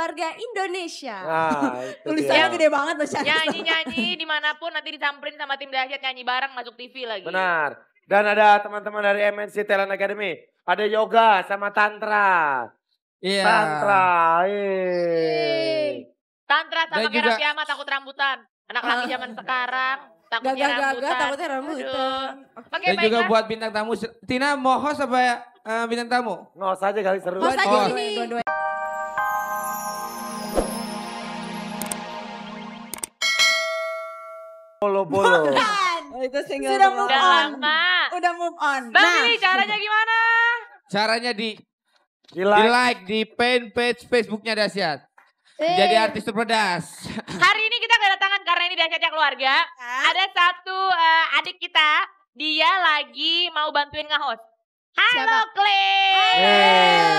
keluarga Indonesia. Nah, tulisannya gede banget loh. Nyanyi-nyanyi dimanapun nanti disamperin sama tim dahsyat nyanyi bareng masuk TV lagi. Benar. Dan ada teman-teman dari MNC Talent Academy. Ada yoga sama tantra. Iya. Tantra. Tantra sama Dan kayak juga- Raffi Ahmad takut rambutan. Anak laki zaman sekarang takutnya rambutan. Gagal takutnya rambutan. Oke, Dan juga baiklah. buat bintang tamu. Tina mau host apa bintang tamu? Ngos aja kali seru. Host aja Host. ini. Bolo-bolo. Itu single Sudah move Udah on. lama. Udah move on. Bang Nah. Billy, caranya gimana? Caranya di Di like. like di page Facebooknya Dahsyat. Jadi artis terpedas. Hari ini kita kedatangan karena ini dahsyatnya keluarga. Ada satu adik kita, dia lagi mau bantuin nge-host. Halo Clay.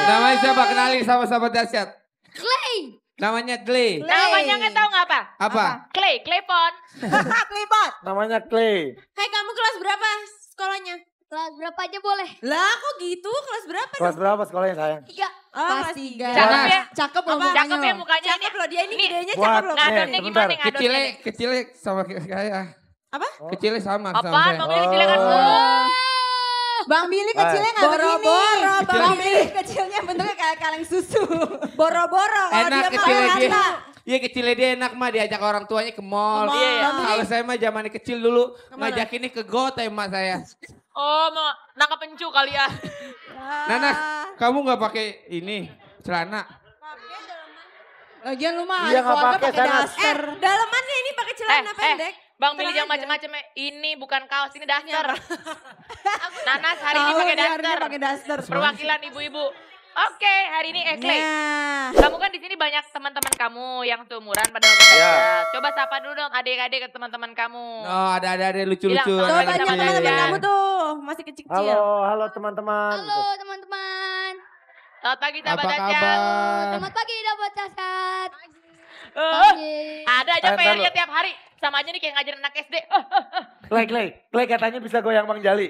Namanya siapa? Kenalin sama sahabat Dahsyat. Clay. Namanya Clay. Namanya nggak tahu nggak apa? Apa? Clay, Claypon. Klipot. Namanya Clay. Hai, kamu kelas berapa sekolahnya? Kelas berapa aja boleh? Lah kok gitu? Kelas berapa? Kelas berapa sekolahnya sayang? 3. Oh, Kelas kelas 3. 3. Cakep ya? Cakep loh Apa? mukanya Cakep ya loh. mukanya ini. Cakep loh dia ini Nih, gedenya buat- cakep loh. Ngadonnya Nih, gimana nih Kecilnya, ngadonnya? kecilnya sama kayak saya. Apa? Kecilnya sama sama Apaan? saya. Bang Billy kecilnya kan? Bang Billy kecilnya nggak begini. Boro-boro, Bang Billy kecilnya bentuknya kayak kaleng susu. Boro-boro kalau Enak dia kecilnya makan dia. rata. Iya kecilnya dia enak mah diajak orang tuanya ke mall. Ke mall. Iya. Kalau saya mah zaman kecil dulu Kemana? ngajakinnya ke got emak saya. Oh, mau nangkap pencu kali ya. Nanas, kamu nggak pakai ini celana? Lagian lu mah Iya, nggak keluarga pakai, pakai Sanas. daster. Dalemannya ini pakai celana pendek. Bang Billy Tenang jangan aja. macem-macem ya. Ini bukan kaos, ini daster. Nanas hari ini Tahu pakai dia hari ini daster. pakai daster. Perwakilan ibu-ibu. Oke, hari ini Clay. Nah. Kamu kan di sini banyak teman-teman kamu yang seumuran pada nonton Iya. dahsyat. Coba sapa dulu dong adik-adik ke teman-teman kamu. Oh ada lucu-lucu. Bilang, Coba Anak tanya kecil. teman-teman Iya. kamu tuh masih kecil-kecil. Halo teman-teman. Halo teman-teman. Selamat pagi sahabat Apa dahsyat. kabar? Selamat pagi dapat cacat. Eh, ada aja Eh, PR-nya ntar tiap hari. Sama aja nih kayak ngajarin anak SD. Clay katanya bisa goyang Bang Jali.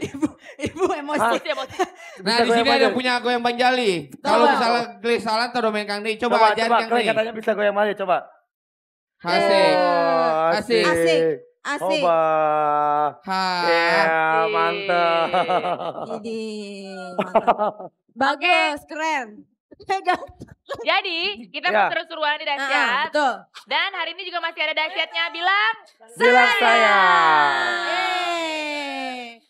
Ibu emosi. Emosi, emosi. Nah Bisa di sini goyang ada Bang punya goyang Bang Jali. Kalau misalnya Clay salah atau domain Kang Nih, coba ajarin Kang Clay Nih. katanya bisa goyang Jali, coba. Asik. Oh, Asik. Asik. Asik. Coba. Hai. Ya, Asik. mantap. Ini mantap. Bagus, keren. Pegang. Jadi, kita Ya. mau seru-seruan di dahsyat. Betul. Dan hari ini juga masih ada dahsyatnya bilang. Bilang saya.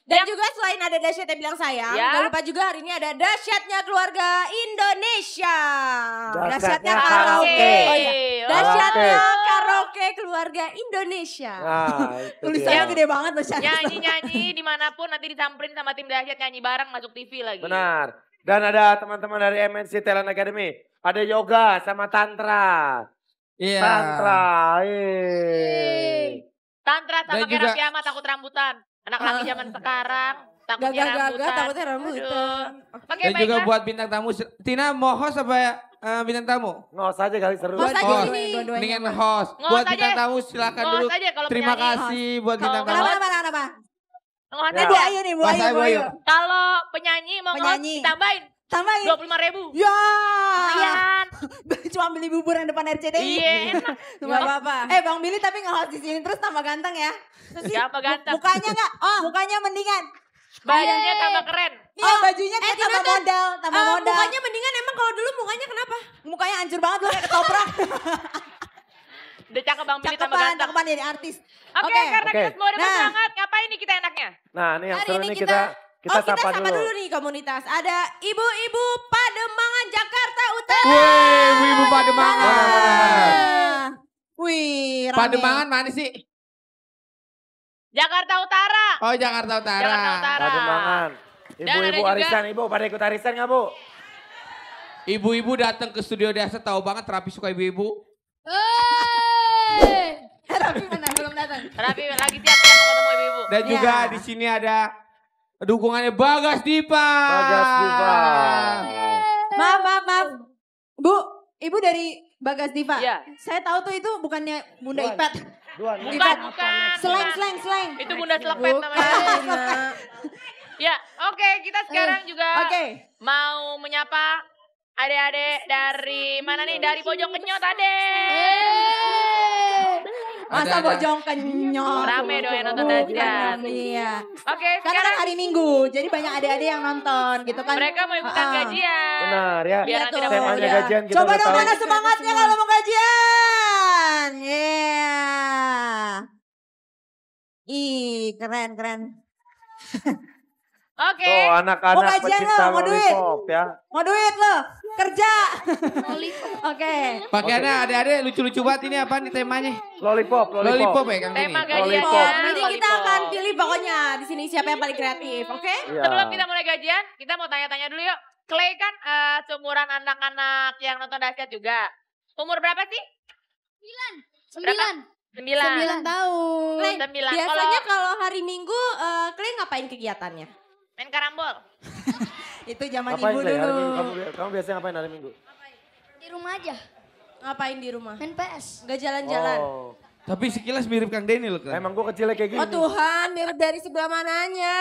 Dan juga selain ada dahsyatnya bilang sayang, Ya. jangan lupa juga hari ini ada dahsyatnya keluarga Indonesia. Dahsyatnya karaoke. Oh, iya. iya. Dahsyatnya karaoke keluarga Indonesia. Nah, itu Tulisannya dia. gede banget loh. Syah. Nyanyi-nyanyi dimanapun nanti disamperin sama tim dahsyat nyanyi bareng masuk TV lagi. Benar. Dan ada teman-teman dari MNC Talent Academy. Ada yoga sama tantra. Iya. Tantra. Tantra sama Dan kayak juga- Raffi Ahmad takut rambutan. Anak laki zaman sekarang takutnya Gagal rambutan. takutnya rambutan. Oke, Dan juga baiklah. buat bintang tamu. Tina mau host apa bintang tamu? Ngos aja kali seru. Host aja Host. ini. Mendingan host. Ngos Buat aja. bintang tamu silakan Ngos dulu. aja kalau Terima penyanyi. kasih buat Kalau bintang ngos- tamu. Kenapa? Ngos Ya. aja. Bu Ayu nih, Bu Mas Ayu, Ayu, Bu Ayu. Ayu. Kalau penyanyi mau ngos Penyanyi. ditambahin Tambahin. 25.000. Ya. Lumayan. Cuma beli bubur yang depan RCTI. Iya, enak. Gak apa-apa. Bang Billy tapi nge-host di sini terus tambah ganteng ya. Terus Siapa ganteng? Mukanya enggak? Mukanya mendingan. Bajunya tambah keren. Bajunya kayak tambah modal, tambah modal. Mukanya mendingan emang kalau dulu mukanya kenapa? Mukanya hancur banget loh kayak ketoprak. Udah cakep Bang Billy tambah Cakepan, ganteng. cakepan jadi artis. Oke, Oke. karena Oke. kita semua udah Nah. bersemangat, ngapain nih kita enaknya? Nah, ini yang Hari seru ini nih kita kita kita sapa dulu. nih komunitas. Ada ibu-ibu Pademangan Jakarta Utara. Wih, ibu Pademangan. Nah. Wih, rame. Pademangan mana sih? Jakarta Utara. Oh Jakarta Utara. Jakarta Utara. Pademangan. Dan ada Ibu-ibu juga- arisan, ibu pada ikut arisan nggak bu? Ibu-ibu datang ke studio Dahsyat tahu banget Rapi suka ibu-ibu. Tapi mana belum datang. Rapi lagi siap-siap mau ketemu ibu-ibu. Dan Iya. juga di sini ada dukungannya Bagas Dipa. Bagas Dipa. Maaf. Bu, Ibu dari Bagas Diva. Iya. Saya tahu tuh itu bukannya Bunda Duan. Ipet. Duan. Bukan, bukan. Slang. Itu Bunda Selepet namanya. Ya, oke kita sekarang juga Oke. mau menyapa Adik-adik dari mana nih? Dari Bojong Kenyot ade. Masa Ada. bojong kenyot. Rame dong yang nonton Bukan, dahsyat. Iya. Oke, Karena kan sekarang hari Minggu, jadi banyak adik-adik yang nonton gitu kan. mereka mau ikutan gajian. Benar ya. Biar Iya nanti tuh, dapat Temanya hadiah. gajian kita Coba udah dong tahu. mana semangatnya kalau mau gajian. Ih, keren. Oke. Tuh Mau anak-anak gajian pecinta lo, mau duit? lollipop ya. Mau duit lo? Kerja. Oke. Pakaiannya adik-adik lucu-lucu banget ini apa nih temanya? Lollipop. Lollipop ya Kang Tema Denny? gajian. Lollipop. Nanti kita akan pilih pokoknya di sini siapa yang paling kreatif, oke? Iya. Sebelum kita mulai gajian, kita mau tanya-tanya dulu yuk. Clay kan seumuran anak-anak yang nonton dahsyat juga. Umur berapa sih? 9. 9. tahun. Clay, 9. biasanya kalau hari Minggu, Clay ngapain kegiatannya? Main karambol. Itu zaman Ngapain ibu Clay hari dulu. Minggu? Kamu biasanya ngapain hari Minggu? Di rumah aja. Ngapain di rumah? Main PS. Gak jalan-jalan? Oh. Tapi sekilas mirip Kang Denny loh kan? Emang gua kecilnya kayak gini. Oh Tuhan, mirip dari sebelah mananya?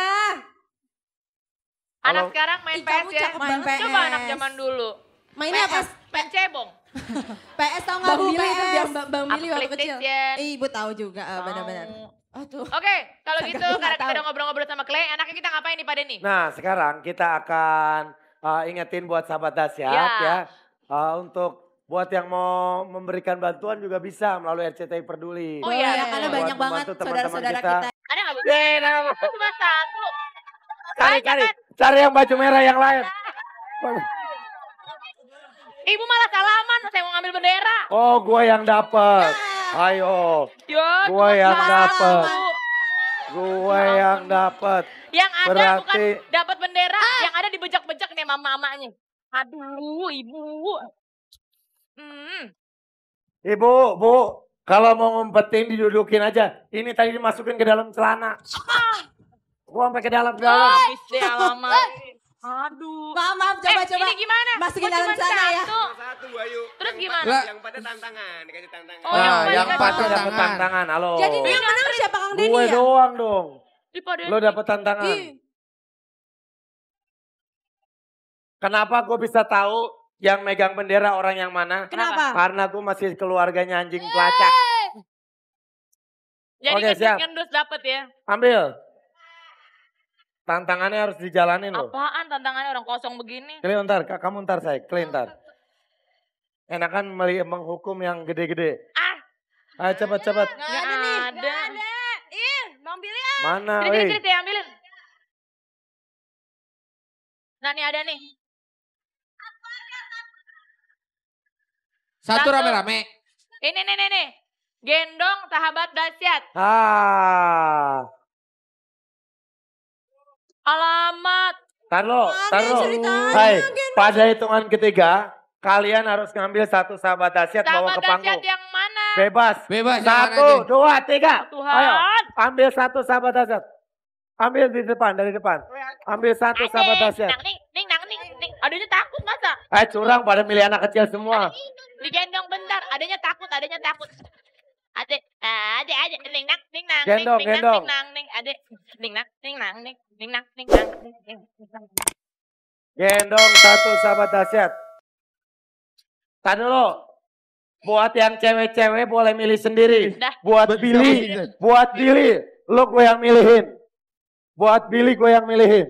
Anak Kalau- sekarang main Ih, PS kamu ya. cakep Main banget. Coba PS. anak zaman dulu. Mainnya apa? Main cebong. PS tau gak Bang Bu? Billy itu biar PS. Bang Billy waktu kecil. PlayStation. Ibu tahu juga, benar-benar. Oh tuh. Oke, kalau Kagak, gitu gua karena nggak kita tahu. udah ngobrol-ngobrol sama Clay, enaknya kita ngapain nih Pak Denny? Nah sekarang kita akan ingetin buat sahabat dahsyat Ya. ya. Untuk buat yang mau memberikan bantuan juga bisa melalui RCTI Peduli. Oh iya, Boleh, karena Buat banyak banget membantu teman-teman saudara-saudara kita. kita. Ada nggak Bu? Nama. Cuma satu. Cari yang baju merah yang lain. Ibu malah salaman, saya mau ngambil bendera. Oh gua yang dapet. Ayo. Yo, Gua cuma yang satu. dapet. Gua yang dapet. Yang ada Berarti- bukan dapat bendera, yang ada dibejak-bejak nih mama-mamanya. Aduh, ibu. Ibu, Bu. Kalau mau ngumpetin didudukin aja. Ini tadi dimasukin ke dalam celana. Gua sampai ke dalam. Habis deh alamat. Aduh. Maaf, coba. Ini gimana? Masukin Kok dalam cuma celana ya? satu? Satu Bayu. Terus gimana? Lah, Yang pada tantangan, dikasih tantangan. Oh, Nah, yang yang paling pasti tantangan. dapet tantangan. Halo. Jadi ini yang menang siapa Kang Denny Gue ya? doang dong. Ih, Pak Denny. Lo dapet tantangan. Ih. Kenapa gue bisa tahu yang megang bendera orang yang mana? Kenapa? Karena gue masih keluarganya anjing pelacak. Jadi Oke, siap. ngendus dapet ya. Ambil. Tantangannya harus dijalanin loh. Apaan tantangannya orang kosong begini? Kalian ntar, kamu ntar saya, kalian ntar. Enakan menghukum yang gede-gede. Ah, Ayo cepet-cepet. nggak ada. Ih, Bang Billy. Mana, Sini, weh? saya ambilin. Nah, nih ada nih. Satu Satu. rame-rame. Ini nih. Gendong sahabat dahsyat. Ah, Alamat. tar lo. ceritanya, Hai, pada hitungan ketiga, kalian harus ngambil satu sahabat dahsyat bawa Sahabat ke panggung. dahsyat yang mana? Bebas. Bebas, yang mana Satu, aja. dua, tiga. Tuhan. Ayo, ambil satu sahabat dahsyat. Ambil di depan, dari depan. Ambil satu sahabat dahsyat. Ning. Adanya takut masa? Curang pada milih anak kecil semua. Digendong bentar. Adanya takut. Ade, ning nang. Gendong. Ade, ning nang. Gendong satu sahabat dahsyat. Tadi dulu. Buat yang cewek-cewek boleh milih sendiri. Dah. Buat Billy, lo gue yang milihin. Buat Billy gue yang milihin.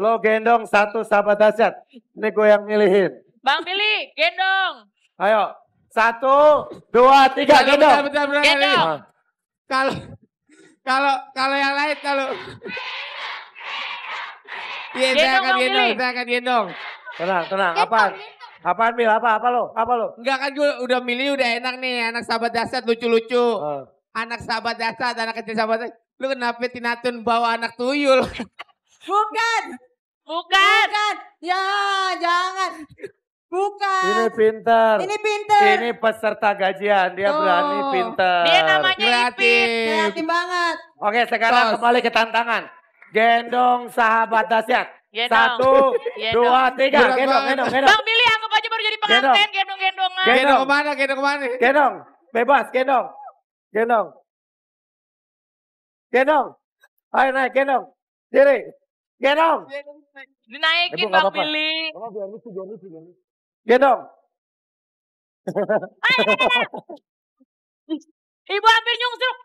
Lo gendong satu sahabat dahsyat. Ini gue yang milihin. Bang Billy, gendong. Ayo. Satu, dua, tiga, gendong. Bentar. Gendong. Ah. Kalau yang lain kalau. Iya, saya Gendong, akan Bang gendong, Billy. saya akan gendong. Tenang. Apaan? Apaan Bil? Apa lo? Enggak kan gue udah milih udah enak nih, anak sahabat dahsyat lucu-lucu. Ah. Anak sahabat dahsyat, anak kecil sahabat dahsyat. Lu kenapa Tinatun bawa anak tuyul? Bukan. Ya, jangan. Bukan. Ini pinter. Ini pinter. Ini peserta gajian, dia Tuh. berani pinter. Dia namanya Ipin. Kreatif. Kreatif banget. Oke, sekarang Tos. kembali ke tantangan. Gendong sahabat dahsyat. Gendong. Satu, Gendong. dua, tiga. Berat Gendong. Bang Billy anggap aja baru jadi pengantin. Gendong-gendongan. Gendong kemana, gendong kemana? Gendong. Bebas, gendong. Ayo naik, gendong. Diri, gendong. Dinaikin Ibu, nggak Bang apa-apa. Billy. Biar lucu. Gendong. Ibu hampir nyungsruk.